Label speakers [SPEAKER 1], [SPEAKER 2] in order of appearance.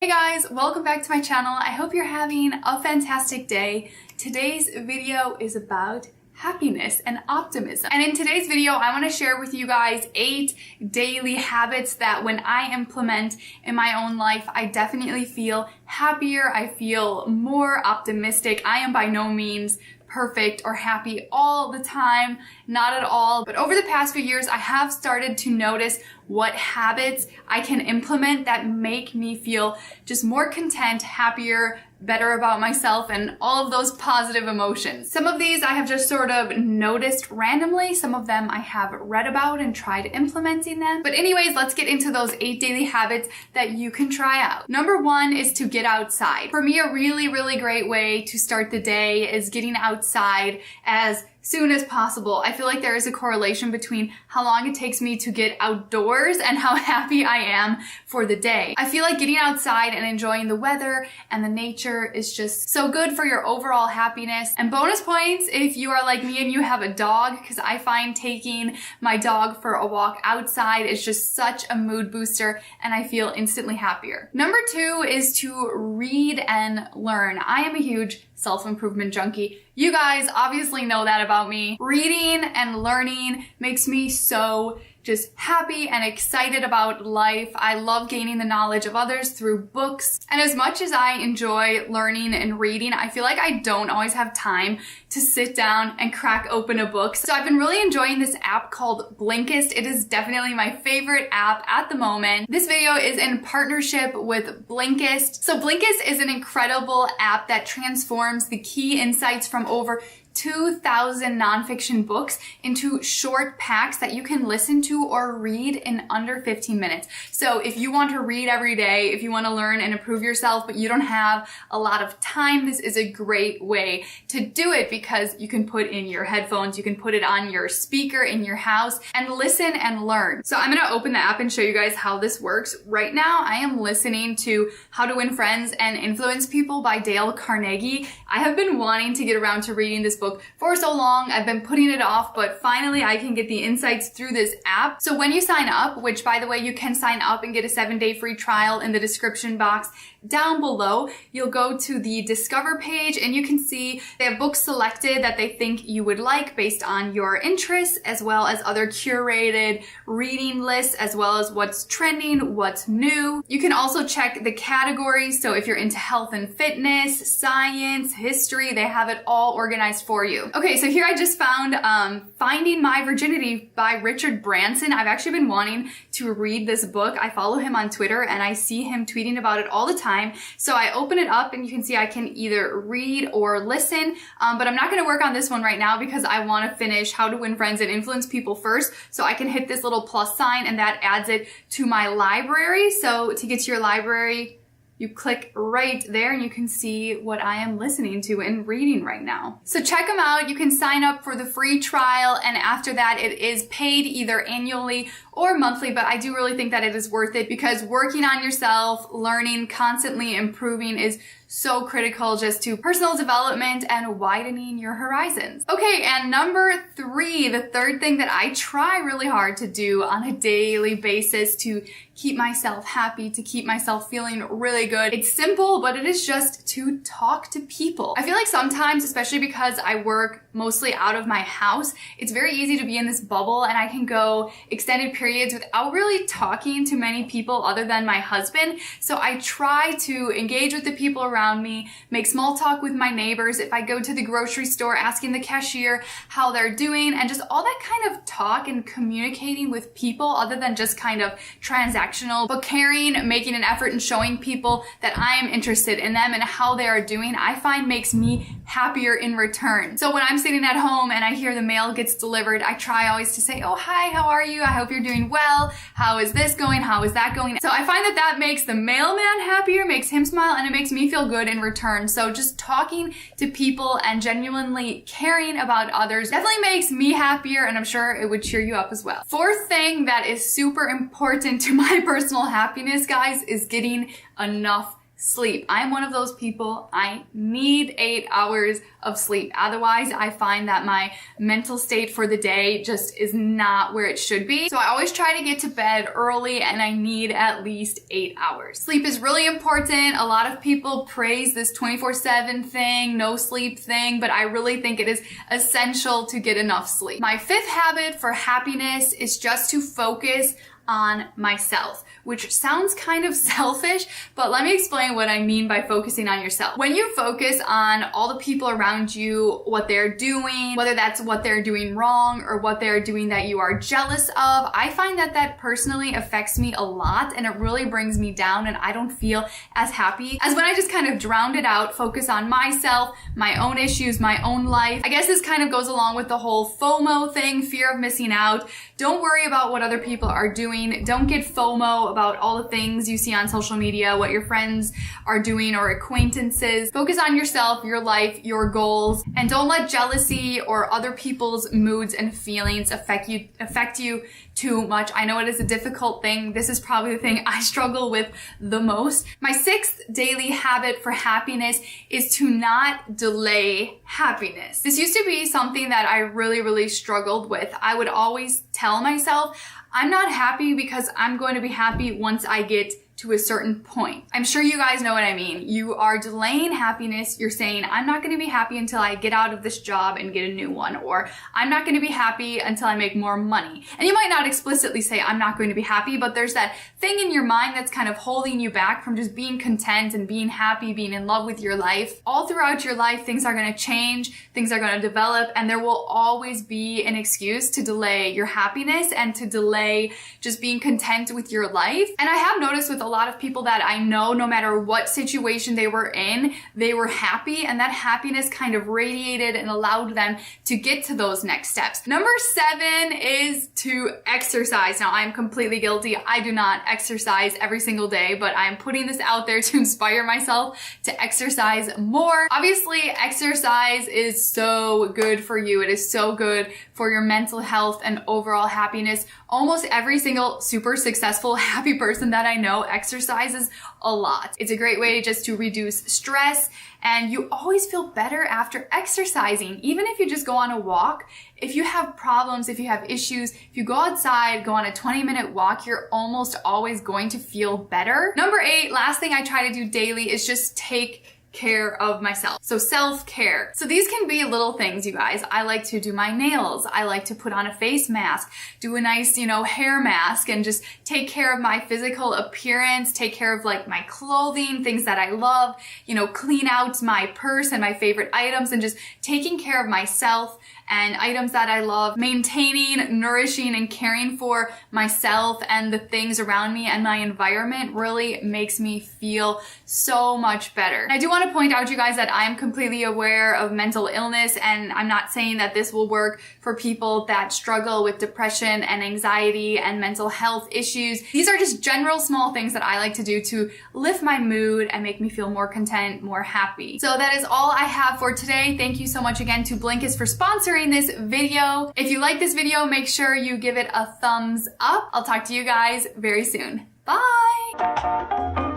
[SPEAKER 1] Hey guys, welcome back to my channel. I hope you're having a fantastic day. Today's video is about happiness and optimism. And in today's video, I want to share with you guys 8 daily habits that when I implement in my own life, I definitely feel happier. I feel more optimistic. I am by no means perfect or happy all the time, not at all. But over the past few years, I have started to notice what habits I can implement that make me feel just more content, happier, better about myself, and all of those positive emotions. Some of these I have just sort of noticed randomly. Some of them I have read about and tried implementing them. But anyways, let's get into those 8 daily habits that you can try out. Number 1 is to get outside. For me, a really great way to start the day is getting outside as soon as possible. I feel like there is a correlation between how long it takes me to get outdoors and how happy I am for the day. I feel like getting outside and enjoying the weather and the nature is just so good for your overall happiness. And bonus points if you are like me and you have a dog, because I find taking my dog for a walk outside is just such a mood booster and I feel instantly happier. Number 2 is to read and learn. I am a huge self-improvement junkie. You guys obviously know that about me. Reading and learning makes me so just happy and excited about life. I love gaining the knowledge of others through books. And as much as I enjoy learning and reading, I feel like I don't always have time to sit down and crack open a book. So I've been really enjoying this app called Blinkist. It is definitely my favorite app at the moment. This video is in partnership with Blinkist. So Blinkist is an incredible app that transforms the key insights from over 2,000 nonfiction books into short packs that you can listen to or read in under 15 minutes. So if you want to read every day, if you want to learn and improve yourself, but you don't have a lot of time, this is a great way to do it because you can put in your headphones, you can put it on your speaker in your house and listen and learn. So I'm going to open the app and show you guys how this works. Right now, I am listening to How to Win Friends and Influence People by Dale Carnegie. I have been wanting to get around to reading this book for so long. I've been putting it off, but finally I can get the insights through this app. So when you sign up, which by the way, you can sign up and get a 7-day free trial in the description box down below, you'll go to the Discover page and you can see they have books selected that they think you would like based on your interests, as well as other curated reading lists, as well as what's trending, what's new. You can also check the categories. So if you're into health and fitness, science, history, they have it all organized for you. Okay, so here I just found Finding My Virginity by Richard Branson. I've actually been wanting to read this book. I follow him on Twitter and I see him tweeting about it all the time. So I open it up and you can see I can either read or listen, but I'm not going to work on this one right now because I want to finish How to Win Friends and Influence People first. So I can hit this little plus sign and that adds it to my library. So to get to your library, you click right there and you can see what I am listening to and reading right now. So check them out. You can sign up for the free trial, and after that it is paid either annually or monthly, but I do really think that it is worth it because working on yourself, learning, constantly improving is so critical just to personal development and widening your horizons. Okay, and number 3, the third thing that I try really hard to do on a daily basis to keep myself happy, to keep myself feeling really good. It's simple, but it is just to talk to people. I feel like sometimes, especially because I work mostly out of my house, it's very easy to be in this bubble and I can go extended periods without really talking to many people other than my husband. So I try to engage with the people around me, make small talk with my neighbors. If I go to the grocery store, asking the cashier how they're doing, and just all that kind of talk and communicating with people other than just kind of transactional, but caring, making an effort and showing people that I am interested in them and how they are doing, I find makes me happier in return. So when I'm sitting at home and I hear the mail gets delivered, I try always to say, oh, hi, how are you? I hope you're doing well. How is this going? How is that going? So I find that that makes the mailman happier, makes him smile, and it makes me feel good in return. So just talking to people and genuinely caring about others definitely makes me happier, and I'm sure it would cheer you up as well. 4th thing that is super important to my personal happiness, guys, is getting enough sleep. I'm one of those people. I need 8 hours of sleep. Otherwise, I find that my mental state for the day just is not where it should be. So I always try to get to bed early, and I need at least 8 hours. Sleep is really important. A lot of people praise this 24/7 thing, no sleep thing, but I really think it is essential to get enough sleep. My 5th habit for happiness is just to focus on myself, which sounds kind of selfish, but let me explain what I mean by focusing on yourself. When you focus on all the people around you, what they're doing, whether that's what they're doing wrong or what they're doing that you are jealous of, I find that that personally affects me a lot, and it really brings me down, and I don't feel as happy as when I just kind of drowned it out, focus on myself, my own issues, my own life. I guess this kind of goes along with the whole FOMO thing, fear of missing out. Don't worry about what other people are doing. Don't get FOMO about all the things you see on social media, what your friends are doing or acquaintances. Focus on yourself, your life, your goals, and don't let jealousy or other people's moods and feelings affect you too much. I know it is a difficult thing. This is probably the thing I struggle with the most. My 6th daily habit for happiness is to not delay happiness. This used to be something that I really struggled with. I would always tell myself, I'm not happy because I'm going to be happy once I get to a certain point. I'm sure you guys know what I mean. You are delaying happiness. You're saying, I'm not going to be happy until I get out of this job and get a new one, or I'm not going to be happy until I make more money. And you might not explicitly say, I'm not going to be happy, but there's that thing in your mind that's kind of holding you back from just being content and being happy, being in love with your life. All throughout your life, things are going to change, things are going to develop, and there will always be an excuse to delay your happiness and to delay just being content with your life. And I have noticed with a lot of people that I know, no matter what situation they were in, they were happy, and that happiness kind of radiated and allowed them to get to those next steps. Number 7 is to exercise. Now, I'm completely guilty. I do not exercise every single day, but I'm putting this out there to inspire myself to exercise more. Obviously, exercise is so good for you. It is so good for your mental health and overall happiness. Almost every single super successful, happy person that I know exercises a lot. It's a great way just to reduce stress, and you always feel better after exercising. Even if you just go on a walk, if you have problems, if you have issues, if you go outside, go on a 20-minute walk, you're almost always going to feel better. Number 8, last thing I try to do daily is just take care of myself. So self-care. So these can be little things, you guys. I like to do my nails. I like to put on a face mask, do a nice, hair mask, and just take care of my physical appearance, take care of like my clothing, things that I love, clean out my purse and my favorite items, and just taking care of myself and items that I love, maintaining, nourishing, and caring for myself and the things around me and my environment really makes me feel so much better. And I do want to point out, you guys, that I am completely aware of mental illness, and I'm not saying that this will work for people that struggle with depression and anxiety and mental health issues. These are just general small things that I like to do to lift my mood and make me feel more content, more happy. So that is all I have for today. Thank you so much again to Blinkist for sponsoring this video. If you like this video, make sure you give it a thumbs up. I'll talk to you guys very soon. Bye!